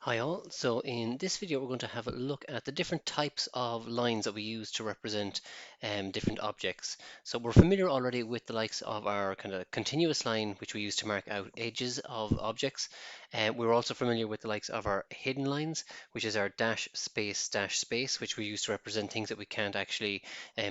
Hi all, so in this video we're going to have a look at the different types of lines that we use to represent different objects. So we're familiar already with the likes of our kind of continuous line which we use to mark out edges of objects. We're also familiar with the likes of our hidden lines, which is our dash space, which we use to represent things that we can't actually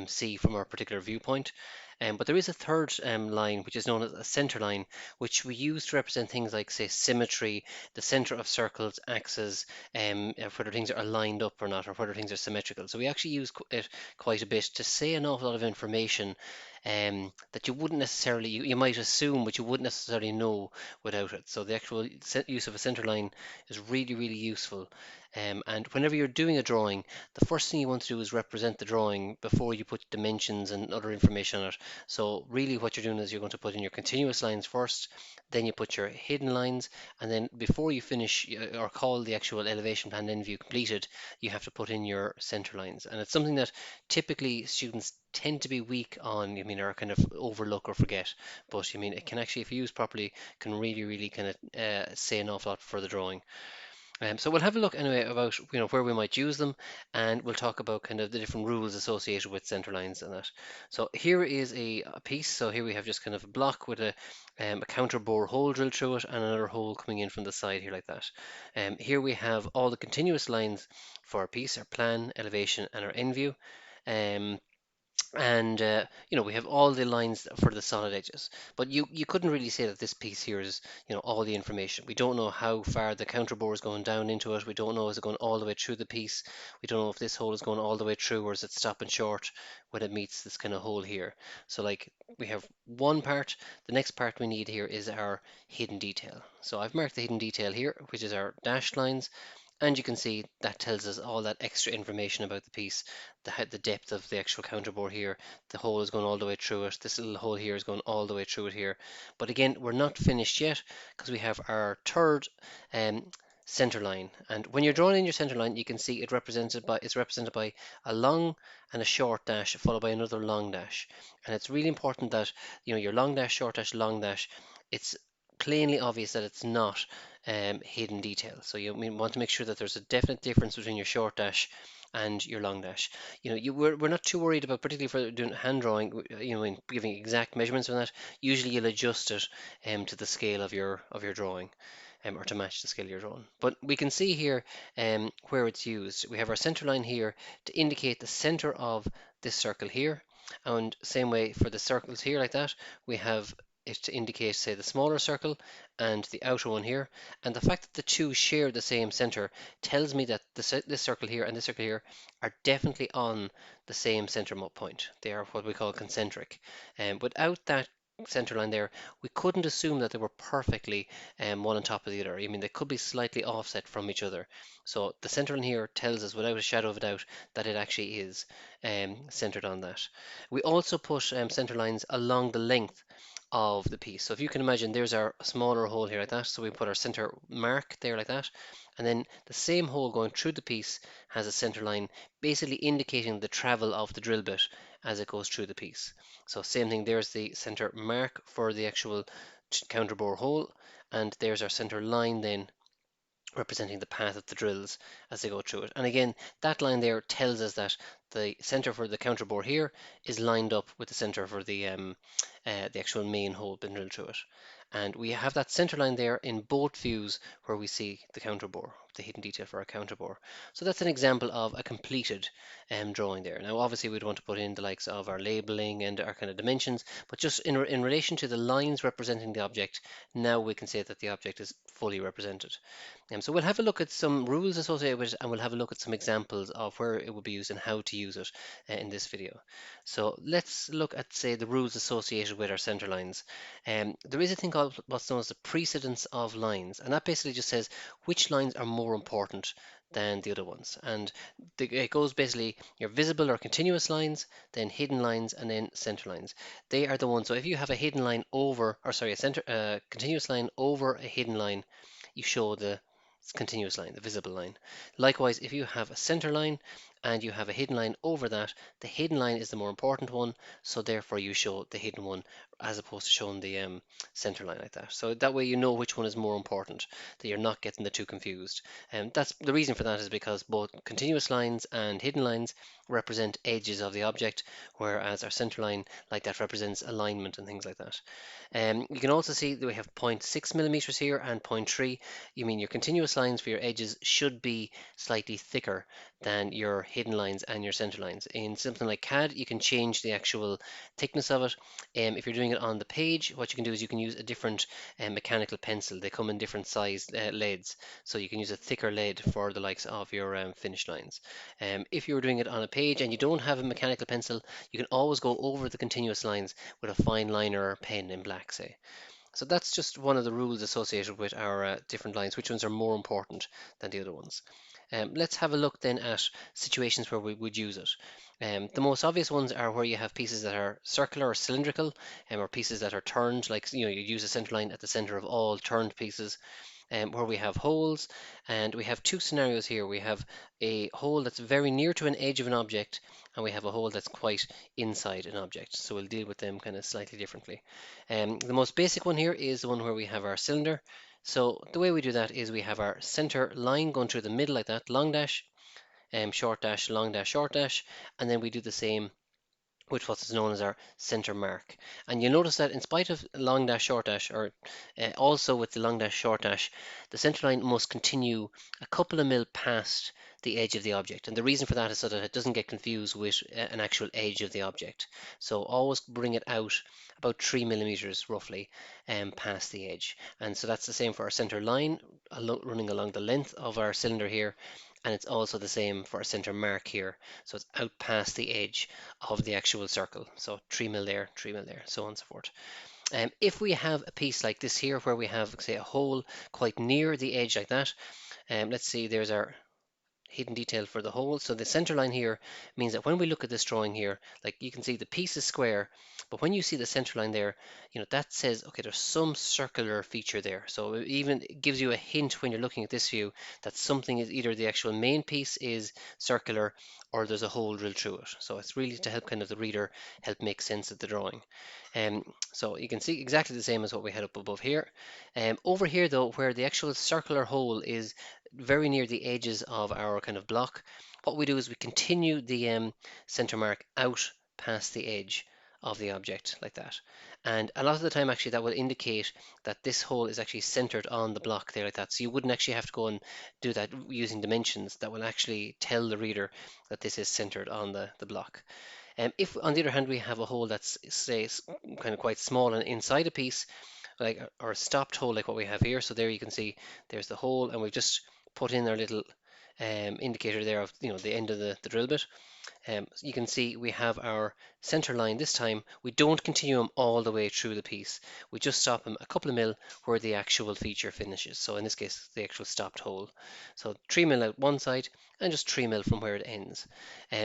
see from our particular viewpoint. But there is a third line which is known as a center line, which we use to represent things like, say, symmetry, the center of circles, axes, whether things are lined up or not, or whether things are symmetrical. So we actually use it quite a bit to say an awful lot of information that you wouldn't necessarily, you might assume, but you wouldn't necessarily know without it. So the actual use of a center line is really, really useful. And whenever you're doing a drawing, the first thing you want to do is represent the drawing before you put dimensions and other information on it. So really what you're doing is you're going to put in your continuous lines first, then you put your hidden lines, and then before you finish or call the actual elevation plan end view completed, you have to put in your center lines. And it's something that typically students tend to be weak on, or kind of overlook or forget. But it can actually, if used properly, can really, really kind of say an awful lot for the drawing. So we'll have a look anyway about where we might use them, and we'll talk about kind of the different rules associated with center lines and that. So here is a piece. So here we have just kind of a block with a counter bore hole drilled through it and another hole coming in from the side here like that. Here we have all the continuous lines for our piece, our plan, elevation, and our end view. Um, and we have all the lines for the solid edges, but you couldn't really say that this piece here is all the information. We don't know how far the counter bore is going down into it. We don't know, is it going all the way through the piece. We don't know if this hole is going all the way through, or is it stopping short when it meets this kind of hole here. So like, we have one part. The next part we need here is our hidden detail. So I've marked the hidden detail here, which is our dashed lines. And you can see that tells us all that extra information about the piece, the depth of the actual counterbore here. The hole is going all the way through it. This little hole here is going all the way through it here. But again, we're not finished yet, because we have our third center line. And when you're drawing in your center line, you can see it's represented by a long and a short dash followed by another long dash. And it's really important that your long dash, short dash, long dash, it's plainly obvious that it's not hidden detail. So you want to make sure that there's a definite difference between your short dash and your long dash. We're not too worried about, particularly for doing hand drawing, in giving exact measurements on that. Usually you'll adjust it to the scale of your drawing. Or to match the scale you're drawing. But we can see here where it's used. We have our center line here to indicate the center of this circle here, and same way for the circles here like that, we have it to indicate, say, the smaller circle and the outer one here. And the fact that the two share the same center tells me that this circle here and this circle here are definitely on the same center point. They are what we call concentric. And without that center line there, we couldn't assume that they were perfectly one on top of the other. They could be slightly offset from each other. So the center line here tells us without a shadow of a doubt that it actually is centered on that. We also put center lines along the length of the piece. So if you can imagine, there's our smaller hole here like that. So we put our center mark there like that. And then the same hole going through the piece has a center line, basically indicating the travel of the drill bit as it goes through the piece. So same thing, there's the center mark for the actual counter bore hole. And there's our center line then, representing the path of the drills as they go through it. And again, that line there tells us that the center for the counter bore here is lined up with the center for the actual main hole being drilled through it. And we have that center line there in both views where we see the counter bore, the hidden detail for our counter bore. So that's an example of a completed drawing there. Now obviously we'd want to put in the likes of our labeling and our kind of dimensions, but just in relation to the lines representing the object, now we can say that the object is fully represented. So we'll have a look at some rules associated with it, and we'll have a look at some examples of where it will be used and how to use it in this video. So let's look at, say, the rules associated with our center lines. There is a thing called what's known as the precedence of lines, and that basically just says which lines are more important than the other ones. And it goes basically your visible or continuous lines, then hidden lines, and then center lines. They are the ones. So if you have a hidden line over, or sorry, a continuous line over a hidden line, you show the continuous line, the visible line. Likewise, if you have a center line and you have a hidden line over that, the hidden line is the more important one, so therefore you show the hidden one as opposed to showing the center line like that. So that way you know which one is more important, that you're not getting the two confused. And that's the reason for that is because both continuous lines and hidden lines represent edges of the object, whereas our center line like that represents alignment and things like that. You can also see that we have 0.6 millimeters here and 0.3. You mean your continuous lines for your edges should be slightly thicker than your hidden lines and your center lines. In something like CAD, you can change the actual thickness of it. If you're doing it on the page, what you can do is you can use a different mechanical pencil. They come in different size leads, so you can use a thicker lead for the likes of your finished lines. If you're doing it on a page and you don't have a mechanical pencil, you can always go over the continuous lines with a fine liner pen in black, say. So that's just one of the rules associated with our different lines, which ones are more important than the other ones. Let's have a look then at situations where we would use it. The most obvious ones are where you have pieces that are circular or cylindrical, or pieces that are turned, like you use a center line at the center of all turned pieces, where we have holes, and we have two scenarios here. We have a hole that's very near to an edge of an object, and we have a hole that's quite inside an object. So we'll deal with them kind of slightly differently. The most basic one here is the one where we have our cylinder. So the way we do that is we have our center line going through the middle like that, long dash, short dash, long dash, short dash, and then we do the same with what's known as our center mark. And you'll notice that in spite of long dash, short dash, or also with the long dash, short dash, the center line must continue a couple of mil past the edge of the object. And the reason for that is so that it doesn't get confused with an actual edge of the object. So always bring it out about 3 millimeters roughly past the edge. And so that's the same for our center line running along the length of our cylinder here. And it's also the same for our center mark here. So it's out past the edge of the actual circle. So 3 mil there, 3 mil there, so on and so forth. If we have a piece like this here where we have, say, a hole quite near the edge like that, let's see, there's our hidden detail for the hole. So the center line here means that when we look at this drawing here, like you can see the piece is square, but when you see the center line there, that says, okay, there's some circular feature there. So it even gives you a hint when you're looking at this view that something is either the actual main piece is circular or there's a hole drilled through it. So it's really to help kind of the reader help make sense of the drawing. So you can see exactly the same as what we had up above here. Over here though, where the actual circular hole is very near the edges of our kind of block, what we do is we continue the center mark out past the edge of the object like that. And a lot of the time actually that will indicate that this hole is actually centered on the block there like that. So you wouldn't actually have to go and do that using dimensions. That will actually tell the reader that this is centered on the block. If on the other hand we have a hole that's say kind of quite small and inside a piece, like or a stopped hole like what we have here. So there you can see there's the hole, and we've just put in our little indicator there of the end of the drill bit. So you can see we have our center line this time. We don't continue them all the way through the piece. We just stop them a couple of mil where the actual feature finishes. So in this case, the actual stopped hole. So 3 mil out one side and just 3 mil from where it ends.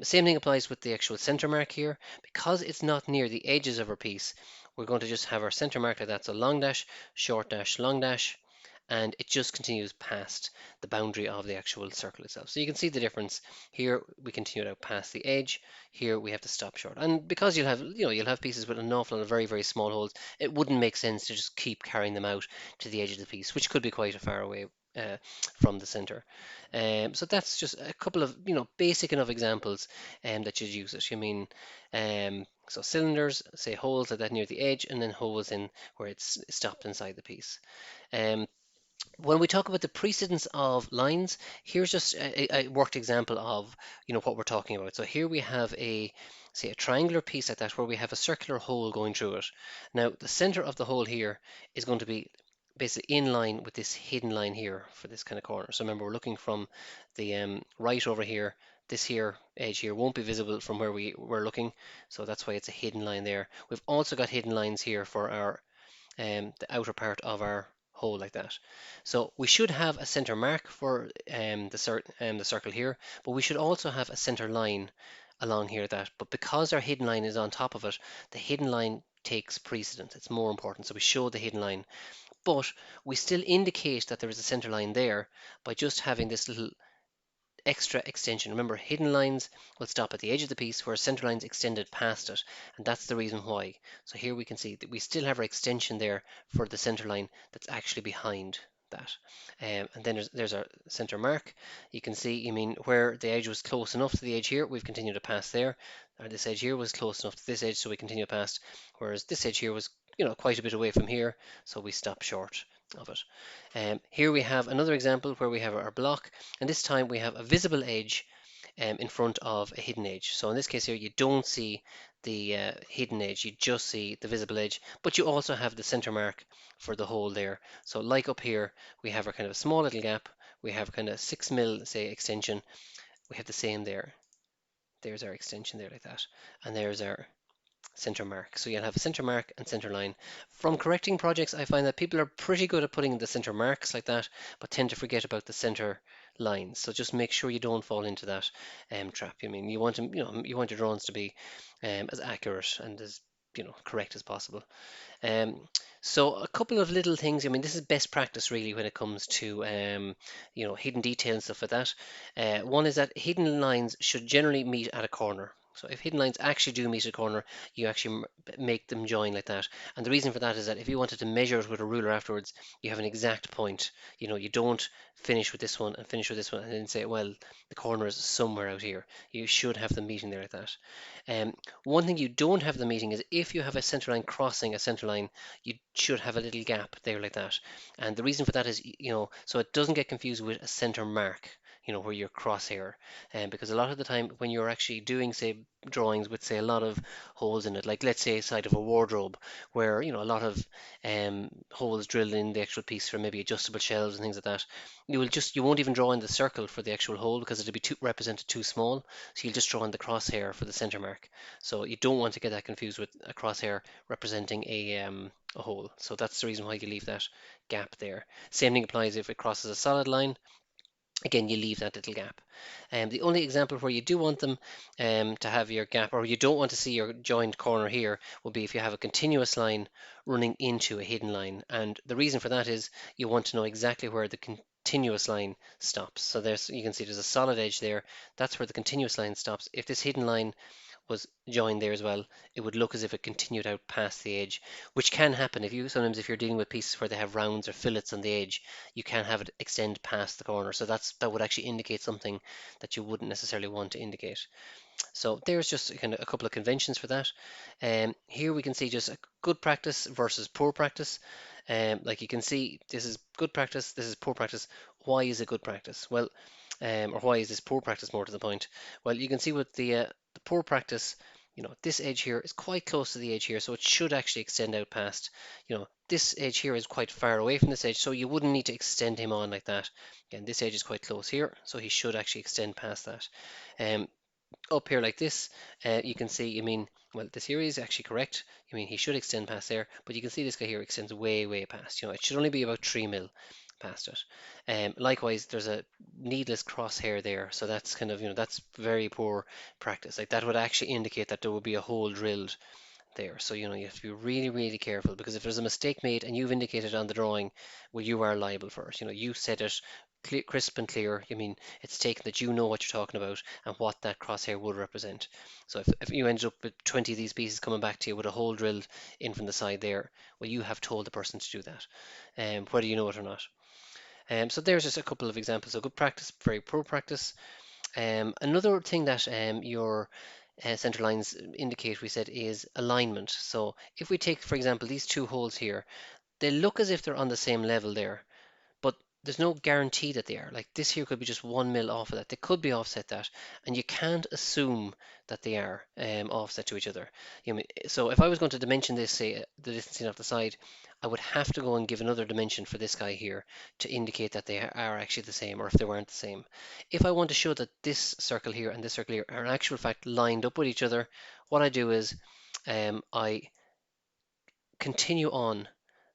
Same thing applies with the actual center mark here. Because it's not near the edges of our piece, we're going to just have our center mark like that. So long dash, short dash, long dash, and it just continues past the boundary of the actual circle itself. So you can see the difference. Here we continue out past the edge. Here we have to stop short. And because you'll have pieces with an awful lot of very, very small holes, it wouldn't make sense to just keep carrying them out to the edge of the piece, which could be quite a far away from the center. So that's just a couple of basic enough examples that you'd use it. So cylinders, say holes at that near the edge, and then holes in where it's stopped inside the piece. When we talk about the precedence of lines, here's just a worked example of what we're talking about. So here we have say a triangular piece like that where we have a circular hole going through it. Now the center of the hole here is going to be basically in line with this hidden line here for this kind of corner. So remember, we're looking from the right over here. This here edge here won't be visible from where we're looking, so that's why it's a hidden line there. We've also got hidden lines here for our the outer part of our hole like that. So we should have a center mark for the circle here, but we should also have a center line along here that. But because our hidden line is on top of it, the hidden line takes precedence. It's more important. So we show the hidden line, but we still indicate that there is a center line there by just having this little extra extension. Remember, hidden lines will stop at the edge of the piece, whereas center lines extended past it, and that's the reason why. So here we can see that we still have our extension there for the center line that's actually behind that. And then there's our center mark. You can see, I mean, where the edge was close enough to the edge here, we've continued to pass there. This edge here was close enough to this edge, so we continue past, whereas this edge here was, quite a bit away from here, so we stop short of it. Here we have another example where we have our block, and this time we have a visible edge in front of a hidden edge. So in this case here, you don't see the hidden edge, you just see the visible edge, but you also have the center mark for the hole there. So like up here, we have our kind of a small little gap, we have kind of 6 mil, say, extension, we have the same there. There's our extension there like that, and there's our center mark. So you'll have a center mark and center line. From correcting projects, I find that people are pretty good at putting the center marks like that, but tend to forget about the center lines. So just make sure you don't fall into that trap. I mean, you want them, you want your drawings to be as accurate and as correct as possible. So a couple of little things. I mean, this is best practice really when it comes to hidden detail and stuff like that. One is that hidden lines should generally meet at a corner. So if hidden lines actually do meet a corner, you actually make them join like that. And the reason for that is that if you wanted to measure it with a ruler afterwards, you have an exact point. You don't finish with this one and finish with this one and then say, well, the corner is somewhere out here. You should have them meeting there like that. One thing you don't have the meeting is if you have a center line crossing a center line, you should have a little gap there like that. And the reason for that is, so it doesn't get confused with a center mark, where your crosshair. Because a lot of the time when you're actually doing, say, drawings with, say, a lot of holes in it, like let's say a side of a wardrobe where, a lot of holes drilled in the actual piece for maybe adjustable shelves and things like that, you won't even draw in the circle for the actual hole because it'll be represented too small. So you'll just draw in the crosshair for the center mark. So you don't want to get that confused with a crosshair representing a hole. So that's the reason why you leave that gap there. Same thing applies if it crosses a solid line. Again, you leave that little gap. The only example where you do want them to have your gap, or you don't want to see your joined corner here, will be if you have a continuous line running into a hidden line. And the reason for that is you want to know exactly where the continuous line stops. So you can see there's a solid edge there. That's where the continuous line stops. If this hidden line was joined there as well, it would look as if it continued out past the edge, which can happen sometimes if you're dealing with pieces where they have rounds or fillets on the edge, you can have it extend past the corner. So that would actually indicate something that you wouldn't necessarily want to indicate. So there's just kind of a couple of conventions for that. Here we can see just a good practice versus poor practice. Like you can see, this is good practice, this is poor practice. Why is it good practice? Well, or why is this poor practice, more to the point? Well, you can see with the poor practice, this edge here is quite close to the edge here, so it should actually extend out past. This edge here is quite far away from this edge, so you wouldn't need to extend him on like that. Again, this edge is quite close here, so he should actually extend past that. Up here like this, you can see, well, this here is actually correct. He should extend past there, but you can see this guy here extends way, way past. It should only be about 3 mil past it. Likewise, there's a needless crosshair there, so that's kind of, that's very poor practice. Like that would actually indicate that there would be a hole drilled there. So, you have to be really, really careful, because if there's a mistake made and you've indicated on the drawing, well, you are liable for it. You said it crisp and clear. It's taken that you know what you're talking about and what that crosshair would represent. So if you ended up with 20 of these pieces coming back to you with a hole drilled in from the side there, well, you have told the person to do that, whether you know it or not. So there's just a couple of examples. So good practice, very poor practice. Another thing that your center lines indicate, we said, is alignment. So if we take, for example, these two holes here, they look as if they're on the same level there, but there's no guarantee that they are. Like this here could be just 1 mil off of that. They could be offset that, and you can't assume that they are offset to each other. So if I was going to dimension this, say the distance off the side, I would have to go and give another dimension for this guy here to indicate that they are actually the same, or if they weren't the same. If I want to show that this circle here and this circle here are in actual fact lined up with each other, what I do is I continue on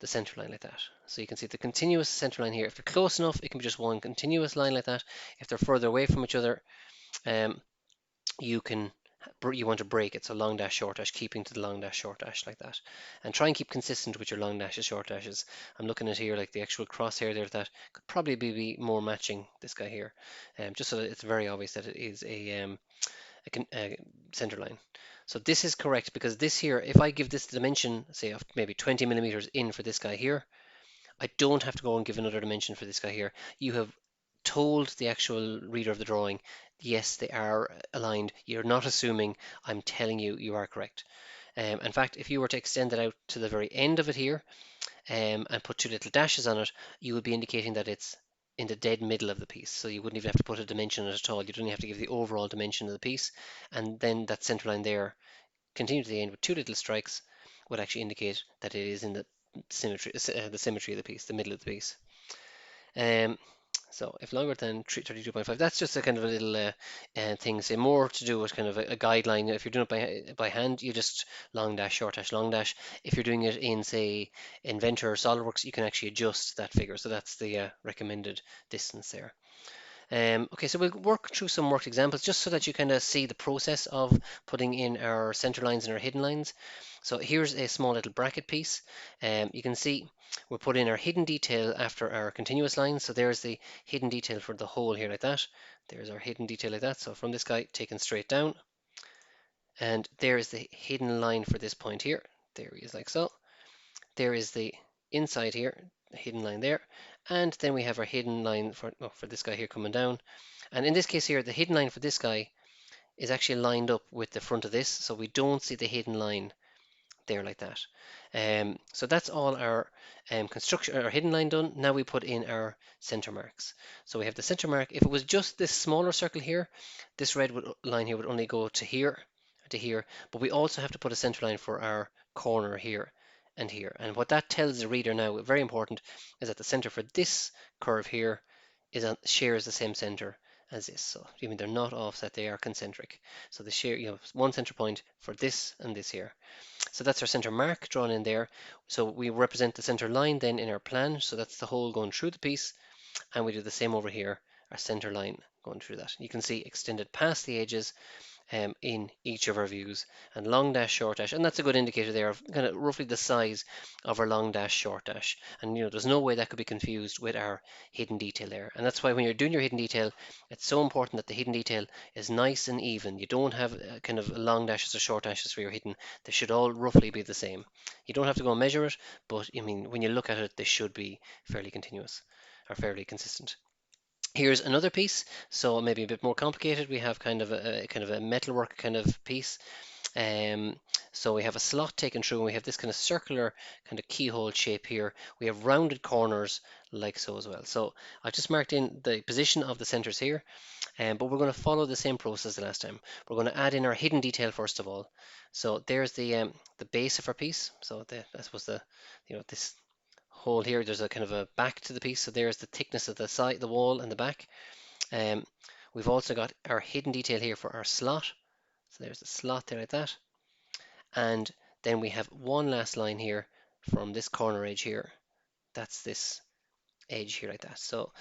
the center line like that. So you can see the continuous center line here. If they're close enough, it can be just one continuous line like that. If they're further away from each other, you can you want to break it, so long dash, short dash, keeping to the long dash, short dash like that. And try and keep consistent with your long dashes, short dashes. I'm looking at here, like the actual crosshair there, that could probably be more matching this guy here, just so that it's very obvious that it is a center line. So this is correct, because this here, if I give this dimension, say of maybe 20 millimeters in for this guy here, I don't have to go and give another dimension for this guy here. You have told the actual reader of the drawing, yes, they are aligned. You're not assuming, I'm telling you you are correct. In fact, if you were to extend it out to the very end of it here, and put two little dashes on it, you would be indicating that it's in the dead middle of the piece. So you wouldn't even have to put a dimension on it at all. You'd only have to give the overall dimension of the piece, and then that center line there, continue to the end with two little strikes, would actually indicate that it is in the symmetry of the piece, the middle of the piece. Um, so if longer than 32.5, that's just a kind of a little thing, say more to do with kind of a guideline. If you're doing it by hand, you just long dash, short dash, long dash. If you're doing it in, say, Inventor or SolidWorks, you can actually adjust that figure. So that's the recommended distance there. Okay, so we'll work through some worked examples just so that you kind of see the process of putting in our center lines and our hidden lines. So here's a small little bracket piece. You can see we'll put in our hidden detail after our continuous line. So there's the hidden detail for the whole here like that. There's our hidden detail like that. So from this guy taken straight down. And there is the hidden line for this point here. There he is like so. There is the inside here, the hidden line there. And then we have our hidden line for this guy here coming down. And in this case here, the hidden line for this guy is actually lined up with the front of this, so we don't see the hidden line there like that. So that's all our construction, our hidden line done. Now we put in our center marks. So we have the center mark. If it was just this smaller circle here, this red line here would only go to here, but we also have to put a center line for our corner here and here. And what that tells the reader now, very important, is that the center for this curve here shares the same center as this. So even they're not offset, they are concentric. So they share, one center point for this and this here. So that's our center mark drawn in there. So we represent the center line then in our plan. So that's the hole going through the piece. And we do the same over here, our center line going through that. You can see extended past the edges in each of our views, and long dash, short dash, and that's a good indicator there of kind of roughly the size of our long dash, short dash. And there's no way that could be confused with our hidden detail there. And that's why when you're doing your hidden detail, it's so important that the hidden detail is nice and even. You don't have kind of long dashes or short dashes for your hidden. They should all roughly be the same. You don't have to go and measure it, but I mean, when you look at it, they should be fairly continuous or fairly consistent. Here's another piece, so maybe a bit more complicated. We have kind of a metalwork kind of piece. So we have a slot taken through, and we have this kind of circular kind of keyhole shape here. We have rounded corners like so as well. So I just marked in the position of the centers here, but we're going to follow the same process the last time. We're going to add in our hidden detail first of all. So there's the base of our piece. So I suppose this hole here, there's a kind of a back to the piece, so there's the thickness of the side, the wall and the back. We've also got our hidden detail here for our slot, so there's the slot there like that, and then we have one last line here from this corner edge here. That's this edge here like that. So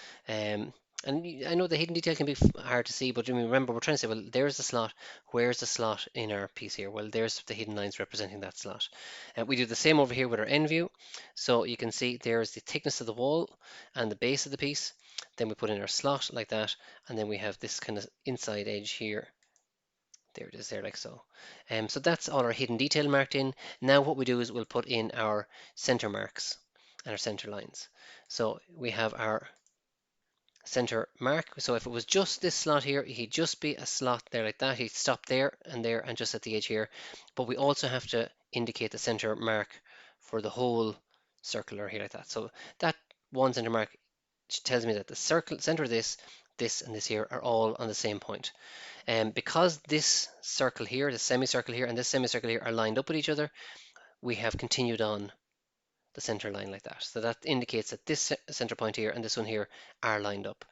and I know the hidden detail can be hard to see, but remember we're trying to say, well, there's the slot. Where's the slot in our piece here? Well, there's the hidden lines representing that slot. We do the same over here with our end view. So you can see there's the thickness of the wall and the base of the piece. Then we put in our slot like that, and then we have this kind of inside edge here. There it is there like so. So that's all our hidden detail marked in. Now what we do is we'll put in our center marks and our center lines. So we have our center mark. So if it was just this slot here, he'd just be a slot there like that. He'd stop there and just at the edge here. But we also have to indicate the center mark for the whole circular here like that. So that one center mark tells me that the center of this and this here are all on the same point. And because this circle here, the semicircle here and this semicircle here are lined up with each other, we have continued on the center line like that. So that indicates that this center point here and this one here are lined up.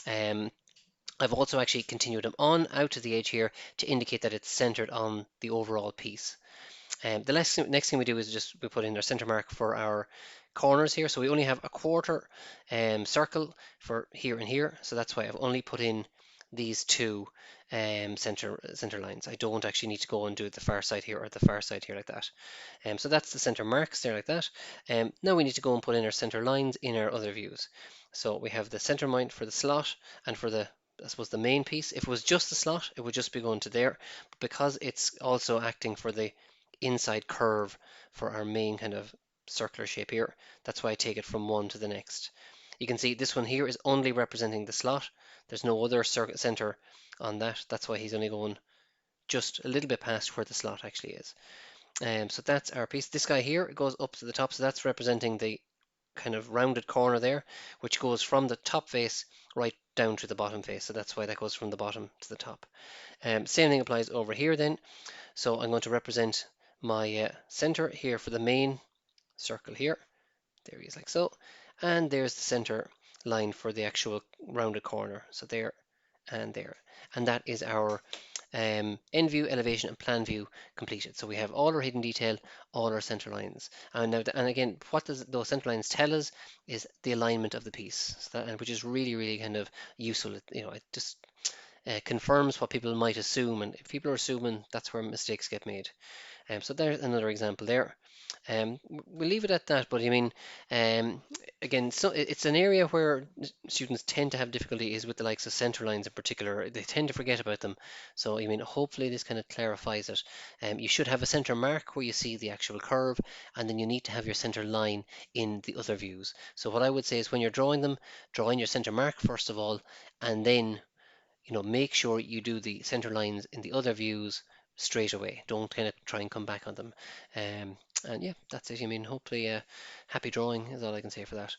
I've also actually continued them on out to the edge here to indicate that it's centered on the overall piece. The next thing we do is we put in our center mark for our corners here. So we only have a quarter circle for here and here. So that's why I've only put in these two center lines. I don't actually need to go and do the far side here or the far side here like that. So that's the center marks there like that. Now we need to go and put in our center lines in our other views. So we have the center point for the slot and for the, I suppose, the main piece. If it was just the slot, it would just be going to there. But because it's also acting for the inside curve for our main kind of circular shape here, that's why I take it from one to the next. You can see this one here is only representing the slot. There's no other center on that. That's why he's only going just a little bit past where the slot actually is. So that's our piece. This guy here goes up to the top, so that's representing the kind of rounded corner there, which goes from the top face right down to the bottom face. So that's why that goes from the bottom to the top. Same thing applies over here then. So I'm going to represent my center here for the main circle here. There he is like so. And there's the center line for the actual rounded corner. So there and there. And that is our end view, elevation, and plan view completed. So we have all our hidden detail, all our center lines. And now, and again, what does those center lines tell us is the alignment of the piece, so that, which is really, really kind of useful. It just confirms what people might assume, and if people are assuming, that's where mistakes get made. So there's another example there. We'll leave it at that, but I mean, again, so it's an area where students tend to have difficulty is with the likes of center lines in particular. They tend to forget about them. So I mean, hopefully this kind of clarifies it. You should have a center mark where you see the actual curve, and then you need to have your center line in the other views. So what I would say is when you're drawing them, draw in your center mark first of all, and then make sure you do the center lines in the other views straight away. Don't kind of try and come back on them. And yeah, that's it. I mean, hopefully, happy drawing is all I can say for that.